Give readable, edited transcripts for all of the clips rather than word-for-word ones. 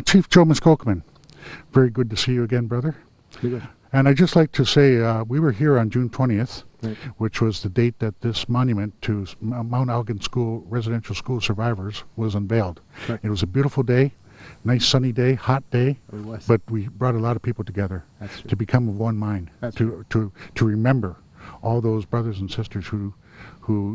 Chief Joe Miskokoman, very good to see you again, brother. And I'd just like to say we were here on June 20th, right, which was the date that this monument to Mount Elgin School residential school survivors was unveiled. Right. It was a beautiful day, nice sunny day, hot day, but we brought a lot of people together to become of one mind, to remember all those brothers and sisters who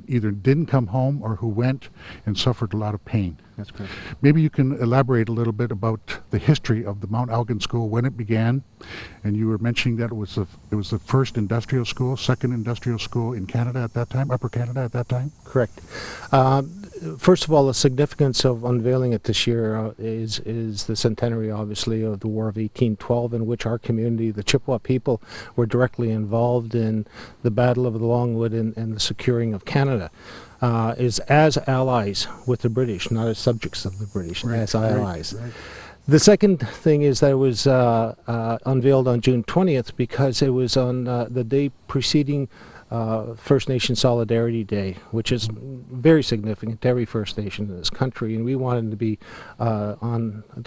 either didn't come home or who went and suffered a lot of pain. That's correct. Maybe you can elaborate a little bit about the history of the Mount Elgin School, when it began, and you were mentioning that it was the first industrial school, second industrial school in Canada at that time, Upper Canada at that time? Correct. First of all, the significance of unveiling it this year is the centenary, obviously, of the War of 1812, in which our community, the Chippewa people, were directly involved in the Battle of the Longwood and the securing of Canada. Is as allies with the British, not as subjects of the British, right, as allies. Right. The second thing is that it was unveiled on June 20th because it was on the day preceding First Nation Solidarity Day, which is very significant to every First Nation in this country, and we wanted to be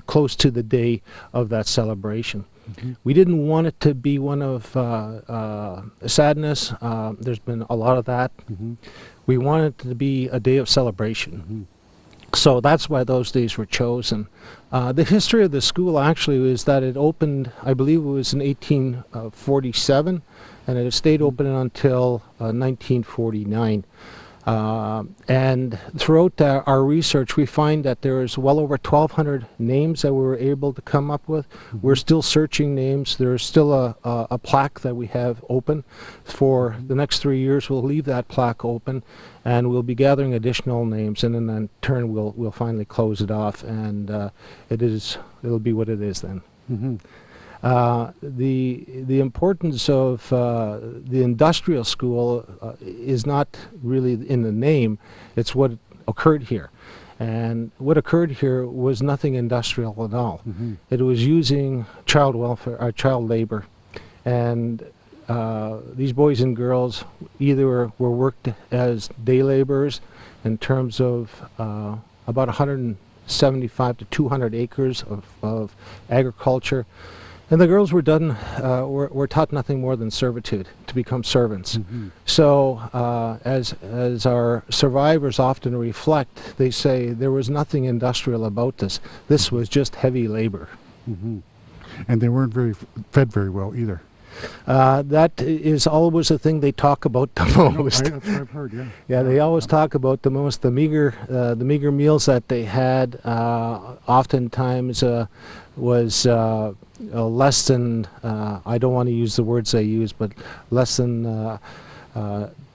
close to the day of that celebration. Mm-hmm. We didn't want it to be one of sadness. There's been a lot of that. Mm-hmm. We wanted it to be a day of celebration. Mm-hmm. So that's why those days were chosen. The history of the school actually is that it opened, I believe it was in 1847, and it stayed open until 1949. And throughout our research, we find that there is well over 1,200 names that we were able to come up with. Mm-hmm. We're still searching names. There's still a plaque that we have open. For the next 3 years, we'll leave that plaque open, and we'll be gathering additional names, and then in turn, we'll finally close it off, and it'll be what it is then. Mm-hmm. The importance of the industrial school is not really in the name, it's what occurred here. And what occurred here was nothing industrial at all. Mm-hmm. It was using child welfare, child labor. And these boys and girls either were worked as day laborers in terms of about 175 to 200 acres of agriculture. And the girls were taught nothing more than servitude, to become servants. Mm-hmm. So as our survivors often reflect, they say there was nothing industrial about this. This was just heavy labor. Mm-hmm. And they weren't fed very well either. That is always the thing they talk about the most. That's what I've heard, yeah. Yeah, they always talk about the most, the meager meals that they had. Oftentimes was less than, I don't want to use the words I use, but less than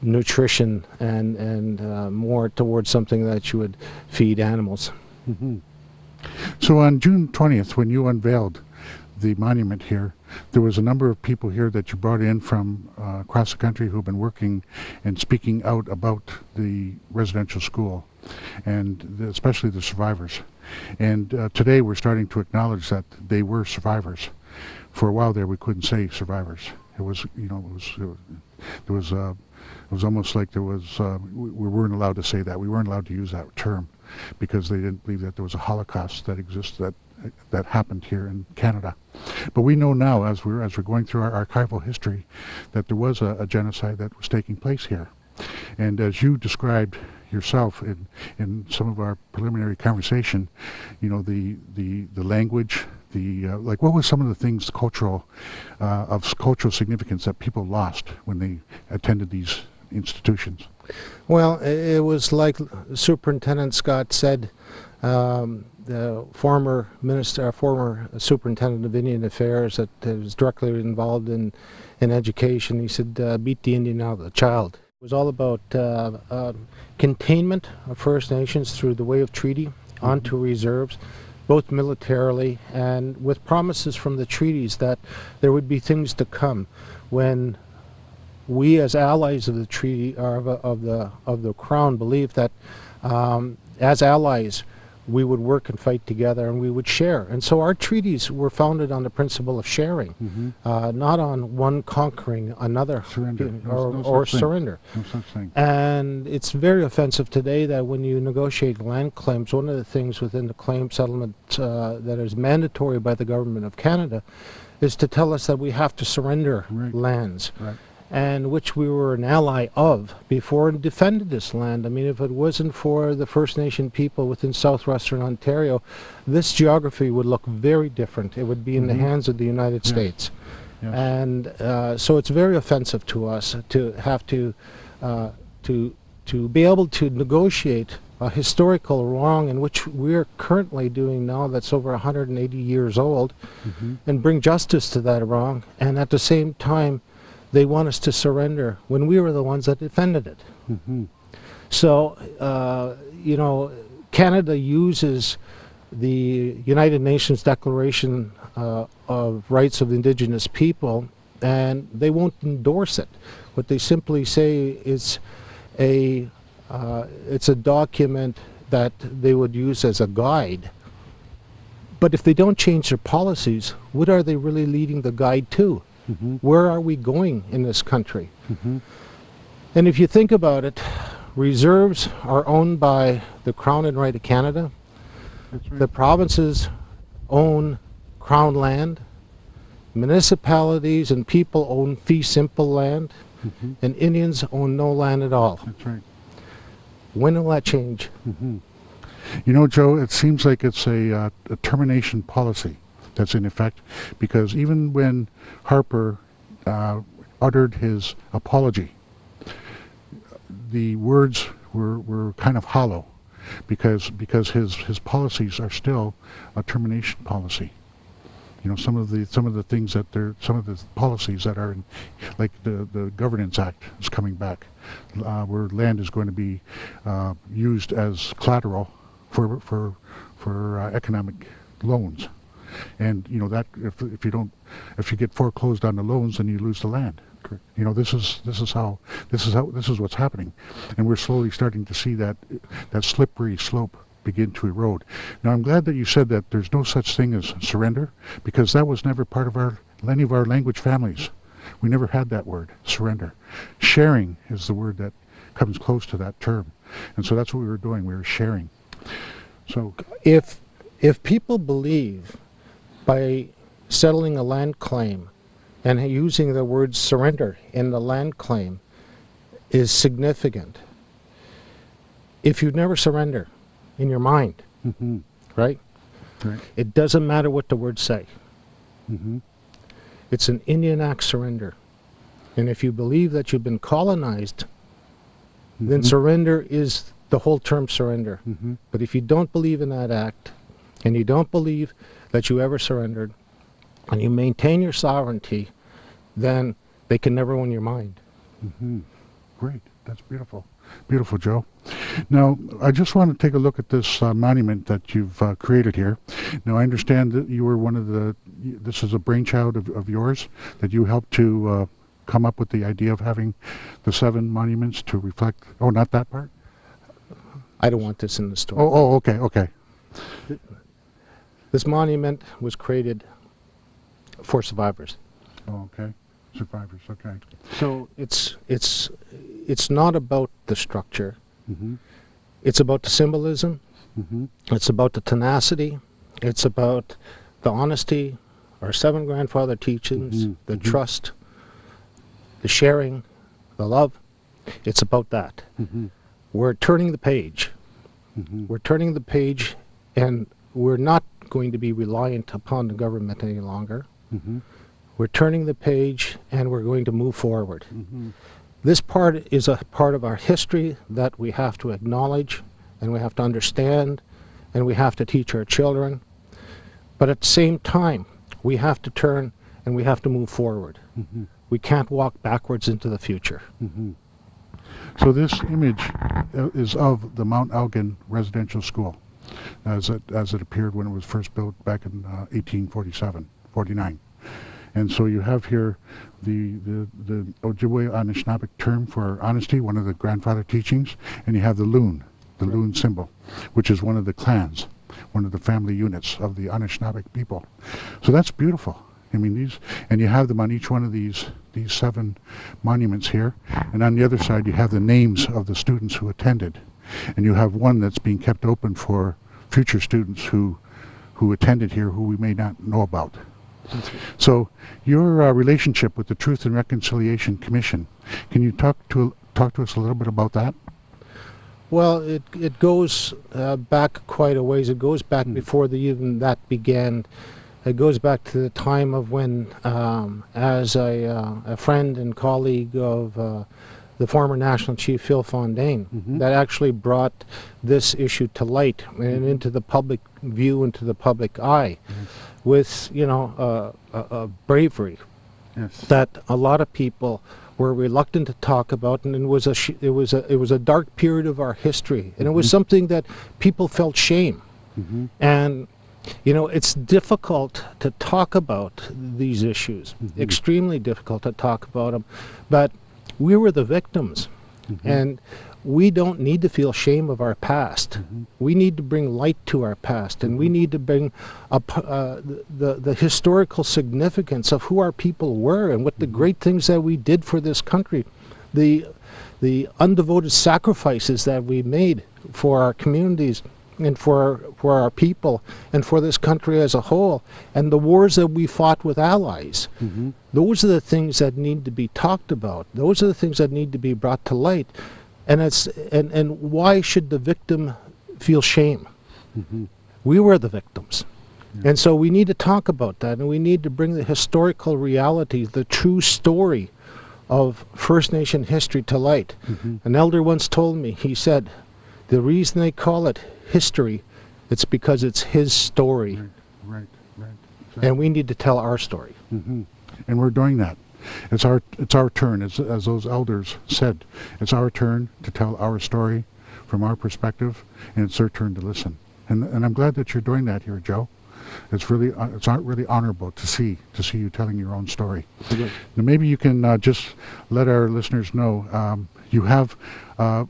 nutrition and more towards something that you would feed animals. Mm-hmm. So on June 20th, when you unveiled the monument here, there was a number of people here that you brought in from across the country who've been working and speaking out about the residential school, and especially the survivors. And today we're starting to acknowledge that they were survivors. For a while there, we couldn't say survivors. It was, it was almost like we weren't allowed to say that. We weren't allowed to use that term because they didn't believe that there was a Holocaust that existed, that happened here in Canada. But we know now, as we're going through our archival history, that there was a genocide that was taking place here. And as you described yourself in some of our preliminary conversation, the language, like what was some of the things of cultural significance that people lost when they attended these institutions? Well, it was like Superintendent Scott said. The former superintendent of Indian Affairs that was directly involved in education, he said, beat the Indian out of the child. It was all about containment of First Nations through the way of treaty onto reserves, both militarily and with promises from the treaties that there would be things to come when we as allies of the treaty, or of the Crown, believed that as allies we would work and fight together, and we would share. And so our treaties were founded on the principle of sharing, not on one conquering another, Surrender. or surrender. No such thing. And it's very offensive today that when you negotiate land claims, one of the things within the claim settlement that is mandatory by the government of Canada is to tell us that we have to surrender lands. Right. And which we were an ally of before and defended this land. I mean, if it wasn't for the First Nation people within southwestern Ontario, this geography would look very different. It would be in the hands of the United States. Yes. And so it's very offensive to us to have to be able to negotiate a historical wrong, in which we're currently doing now, that's over 180 years old, and bring justice to that wrong, and at the same time they want us to surrender when we were the ones that defended it. So, you know, Canada uses the United Nations Declaration of Rights of Indigenous People, and they won't endorse it. What they simply say is it's a document that they would use as a guide. But if they don't change their policies, what are they really leading the guide to? Where are we going in this country? And if you think about it, reserves are owned by the Crown and Right of Canada. That's right. The provinces own Crown land. Municipalities and people own fee simple land. And Indians own no land at all. That's right. When will that change? You know, Joe, it seems like it's a termination policy that's in effect, because even when Harper uttered his apology, the words were kind of hollow, because his policies are still a termination policy. You know, some of the things that some of the policies that are in, like the Governance Act is coming back, where land is going to be used as collateral for economic loans. And you know that if you get foreclosed on the loans, then you lose the land. Correct. You know, this is what's happening, and we're slowly starting to see that slippery slope begin to erode. Now, I'm glad that you said that there's no such thing as surrender, because that was never part of any of our language families. We never had that word, surrender. Sharing is the word that comes close to that term, and so that's what we were doing. We were sharing. So, if people believe by settling a land claim and using the word surrender in the land claim is significant, if you never surrender in your mind, right? Right. It doesn't matter what the words say. Mm-hmm. It's an Indian Act surrender. And if you believe that you've been colonized, then surrender is the whole term surrender. But if you don't believe in that act, and you don't believe that you ever surrendered, and you maintain your sovereignty, then they can never win your mind. Great. That's beautiful. Beautiful, Joe. Now, I just want to take a look at this monument that you've created here. Now, I understand that you were this is a brainchild of yours, that you helped to come up with the idea of having the 7 monuments to reflect. Oh, not that part? I don't want this in the story. Oh, okay. This monument was created for survivors. Oh, okay. Survivors, okay. So it's not about the structure. It's about the symbolism. It's about the tenacity. It's about the honesty, our 7 grandfather teachings, the trust, the sharing, the love. It's about that. We're turning the page. We're turning the page, and we're not going to be reliant upon the government any longer. We're turning the page, and we're going to move forward. This part is a part of our history that we have to acknowledge, and we have to understand, and we have to teach our children. But at the same time, we have to turn and we have to move forward. We can't walk backwards into the future. So this image is of the Mount Elgin Residential School, as it appeared when it was first built back in 1849. And so you have here the Ojibwe Anishinaabeg term for honesty, one of the grandfather teachings, and you have the loon symbol, which is one of the clans one of the family units of the Anishinaabe people. So that's beautiful. I mean, and you have them on each one of these 7 monuments here, and on the other side you have the names of the students who attended, and you have one that's being kept open for future students who attended here who we may not know about. So your relationship with the Truth and Reconciliation Commission, can you talk to us a little bit about that? Well, it goes back quite a ways. It goes back before even that began. It goes back to the time of when, as a friend and colleague of the former National Chief Phil Fondaine, that actually brought this issue to light and into the public view, into the public eye, with a bravery that a lot of people were reluctant to talk about, and it was a dark period of our history, and it was something that people felt shame, and it's difficult to talk about these issues, extremely difficult to talk about them, but we were the victims, and we don't need to feel shame of our past. We need to bring light to our past, and we need to bring up the historical significance of who our people were and what the great things that we did for this country, the undevoted sacrifices that we made for our communities and for our people and for this country as a whole, and the wars that we fought with allies. Those are the things that need to be talked about. Those are the things that need to be brought to light. And why should the victim feel shame? We were the victims. And so we need to talk about that, and we need to bring the historical reality, the true story of First Nation history to light. An elder once told me, he said, the reason they call it history, it's because it's his story. Right. And we need to tell our story. And we're doing that. It's our turn, as those elders said. It's our turn to tell our story from our perspective, and it's their turn to listen. And I'm glad that you're doing that here, Joe. It's really honorable to see you telling your own story. Now maybe you can just let our listeners know you have a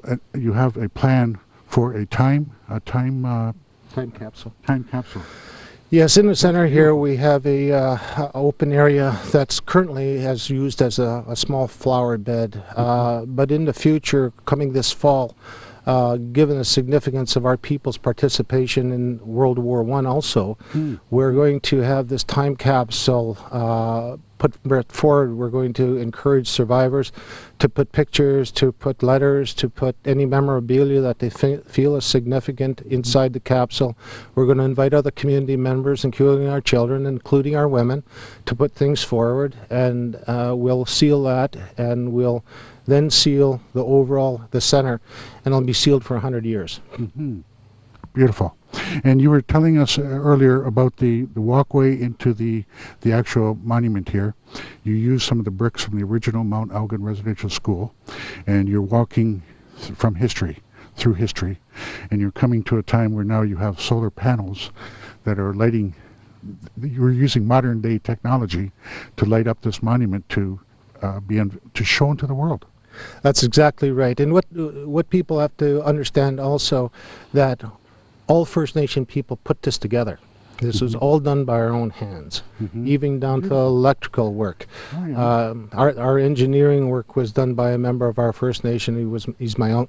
plan for a time capsule. Yes, in the center here we have a open area that's currently used as a small flower bed, but in the future, coming this fall, given the significance of our people's participation in World War I also, we're going to have this time capsule put forward. We're going to encourage survivors to put pictures, to put letters, to put any memorabilia that they feel is significant inside the capsule. We're going to invite other community members, including our children, including our women, to put things forward, and we'll seal that, and we'll then seal the center, and it'll be sealed for 100 years. Beautiful. And you were telling us earlier about the walkway into the actual monument here. You used some of the bricks from the original Mount Elgin Residential School, and you're walking from history, through history, and you're coming to a time where now you have solar panels that are lighting. You're using modern day technology to light up this monument to show into the world. That's exactly right. And what people have to understand also, that all First Nation people put this together. This was all done by our own hands, even down to electrical work. Our engineering work was done by a member of our First Nation. He's my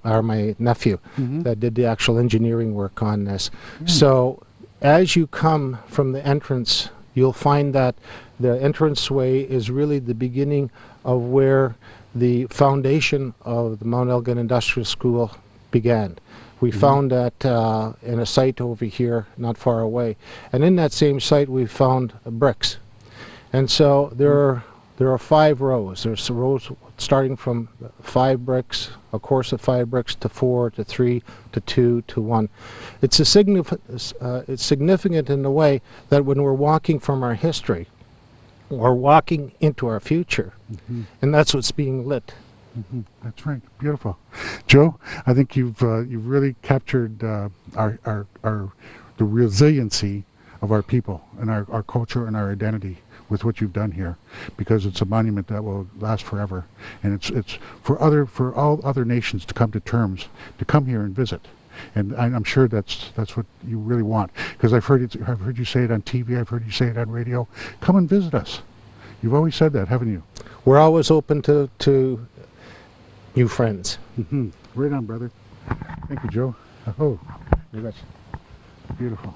nephew that did the actual engineering work on this. So as you come from the entrance, you'll find that the entranceway is really the beginning of where the foundation of the Mount Elgin Industrial School began. We found that in a site over here, not far away. And in that same site, we found bricks. And so there are 5 rows. There's rows starting from 5 bricks, a course of 5 bricks, to 4, to 3, to 2, to 1. It's significant in the way that when we're walking from our history, we're walking into our future. And that's what's being lit. That's right. Beautiful, Joe. I think you've really captured the resiliency of our people and our culture and our identity with what you've done here, because it's a monument that will last forever, and it's for all other nations to come to terms, to come here and visit, And I'm sure that's what you really want. Because I've heard you say it on TV. I've heard you say it on radio. Come and visit us. You've always said that, haven't you? We're always open to new friends. Right on, brother. Thank you, Joe. Oh, that's beautiful.